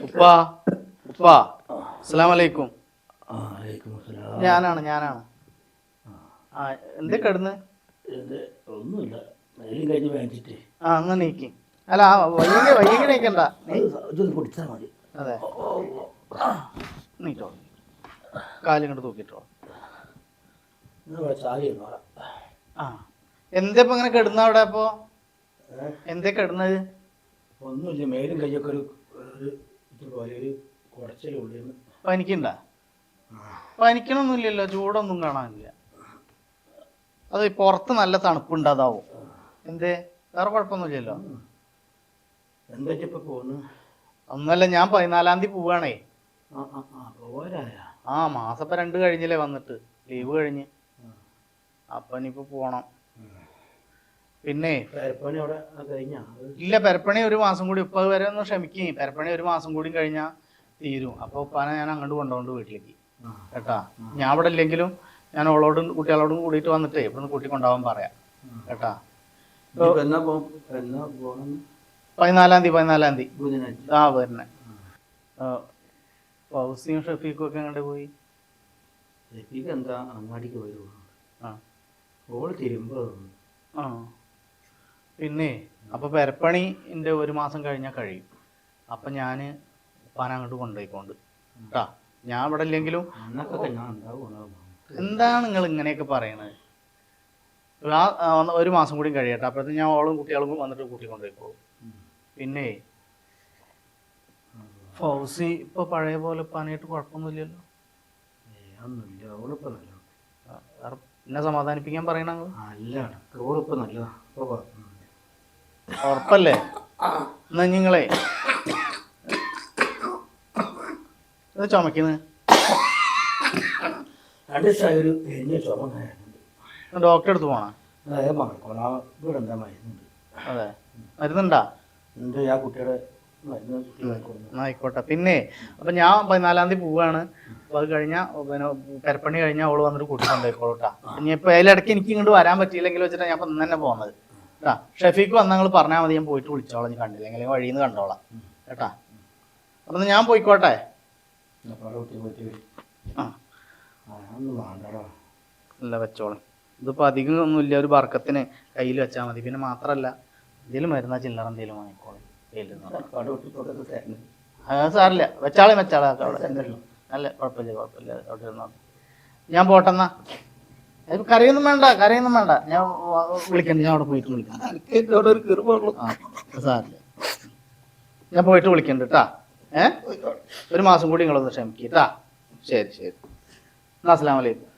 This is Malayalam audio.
ഉപ്പാ ഉപ്പാ അസ്സലാമു അലൈക്കും. ഞാനാണ് ആ എന്തേ കിടന്ന് ഒന്നുമില്ല കഴിഞ്ഞ് വാങ്ങിച്ചിട്ട് അങ്ങ് നീക്കി. അല്ല വയ്യെങ്കിൽ നീക്കണ്ട, കുടിച്ചാൽ മതി. അതെ നീട്ടോ, കാലിങ്ങോട്ട് തൂക്കിട്ടോ. ആ എന്താ ഇപ്പൊ ഇങ്ങനെ കിടന്ന അവിടെ? അപ്പൊ എന്തേ കിടന്നത്? ഒന്നുമില്ല, മേലും കയ്യൊക്കെ ഒരു കുടച്ചിലുള്ളിൽ. പനിക്കണ്ട? പനിക്കണമൊന്നുമില്ലല്ലോ, ചൂടൊന്നും കാണാനില്ല. അത് പുറത്ത് നല്ല തണുപ്പുണ്ട്, അതാവും. എന്തേ, വേറെ കുഴപ്പമൊന്നുമില്ലല്ലോ? എന്തൊക്കെ പോന്നു? ഒന്നല്ല, ഞാൻ 14-ാം തീയതി പോവാണേ. ആ മാസം ഇപ്പൊ 2 കഴിഞ്ഞില്ലേ വന്നിട്ട്, ലീവ് കഴിഞ്ഞ്. അപ്പൊ ഇനിയിപ്പോ പോണം. പിന്നെ പെരപ്പണി അവിടെ കഴിഞ്ഞാ? ഇല്ല, പെരപ്പണി 1 മാസം കൂടി. ഇപ്പൊ വരെ ഒന്ന് ക്ഷമിക്കേ, പെരപ്പണി 1 മാസം കൂടി കഴിഞ്ഞാൽ തീരും. അപ്പൊ ഉപ്പാനെ ഞാൻ അങ്ങോട്ട് കൊണ്ടുപോണ്ട് വീട്ടിലേക്ക് കേട്ടാ. ഞാൻ ഇവിടെ ഇല്ലെങ്കിലും ഞാൻ ഓളോടും കുട്ടികളോടും കൂടിയിട്ട് വന്നിട്ടേ ഇവിടുന്ന് കൂട്ടി കൊണ്ടുപോകാൻ പറയാം കേട്ടാ. 14-ാം തീയതി ആ വരുന്നേ. ഫൗസിയും ഷഫീഖും ഒക്കെ അങ്ങോട്ട് പോയി. എന്താ അങ്ങാടിക്ക് പോയി? പിന്നെ അപ്പൊ പെരപ്പണി എൻ്റെ 1 മാസം കഴിഞ്ഞാൽ കഴിയും. അപ്പൊ ഞാന് ഉപ്പാനെ അങ്ങോട്ട് കൊണ്ടുപോയിക്കൊണ്ട് കേട്ടാ. ഞാൻ ഇവിടെ ഇല്ലെങ്കിലും എന്താണ് നിങ്ങൾ ഇങ്ങനെയൊക്കെ പറയണത്? 1 മാസം കൂടി കഴിയട്ടെ, അപ്പോഴത്തേക്ക് ഞാൻ ഓളും കുട്ടികളും വന്നിട്ട് കൂട്ടിക്കൊണ്ടുപോയിക്കോളും. പിന്നെ ഫൗസി ഇപ്പൊ പഴയ പോലെ പണിയായിട്ട് കുഴപ്പമൊന്നുമില്ലല്ലോ? എന്നെ സമാധാനിപ്പിക്കാൻ പറയണ ഉറപ്പല്ലേ? എന്നാ നിങ്ങളെ ചുമക്കുന്നത് ഡോക്ടറെ അടുത്ത് പോണ? അതെ, മരുന്നുണ്ടാ? ആയിക്കോട്ടെ. പിന്നെ അപ്പൊ ഞാൻ 14-ാം തീയതി പോവാണ്. അപ്പൊ അത് കഴിഞ്ഞാൽ പിന്നെ പെരപ്പണി കഴിഞ്ഞാൽ അവള് വന്നിട്ട് കൂട്ടിക്കൊണ്ടേക്കോളൂട്ടാ. ഇനി ഇപ്പൊ അതിലിടയ്ക്ക് എനിക്ക് ഇങ്ങോട്ട് വരാൻ പറ്റിയില്ലെങ്കിൽ വെച്ചിട്ടാ ഞാൻ ഇപ്പൊ ഇന്ന് തന്നെ പോകുന്നത് കേട്ടാ. ഷഫീഖ് വന്നാൽ നിങ്ങൾ പറഞ്ഞാൽ മതി, ഞാൻ പോയിട്ട് വിളിച്ചോളാം. ഞാൻ കണ്ടില്ല അല്ലെങ്കിൽ വഴിയിൽ നിന്ന് കണ്ടോളാം കേട്ടാ. അപ്പൊ ഞാൻ പോയിക്കോട്ടെ. അല്ല വെച്ചോളാം, ഇതിപ്പോ അധികം ഒന്നുമില്ല, ഒരു ബർക്കത്തിന് കയ്യിൽ വെച്ചാൽ മതി. പിന്നെ മാത്രല്ല എന്തെങ്കിലും മരുന്നാ ചില്ലറ എന്തെങ്കിലും വാങ്ങിക്കോളാം. സാറില്ല, വെച്ചാളെ അവിടെ. അല്ല കുഴപ്പമില്ല അവിടെ ഇരുന്നോ. ഞാൻ പോട്ടെന്നാ. കരയൊന്നും വേണ്ട. ഞാൻ വിളിക്കണ്ട, ഞാൻ അവിടെ പോയിട്ട് വിളിക്കാം. സാറില്ല, ഞാൻ പോയിട്ട് വിളിക്കണ്ട കേട്ടാ. 1 മാസം കൂടി നിങ്ങളൊന്ന് ക്ഷമിക്കട്ടാ. ശരി. അസ്സലാമു അലൈക്കും.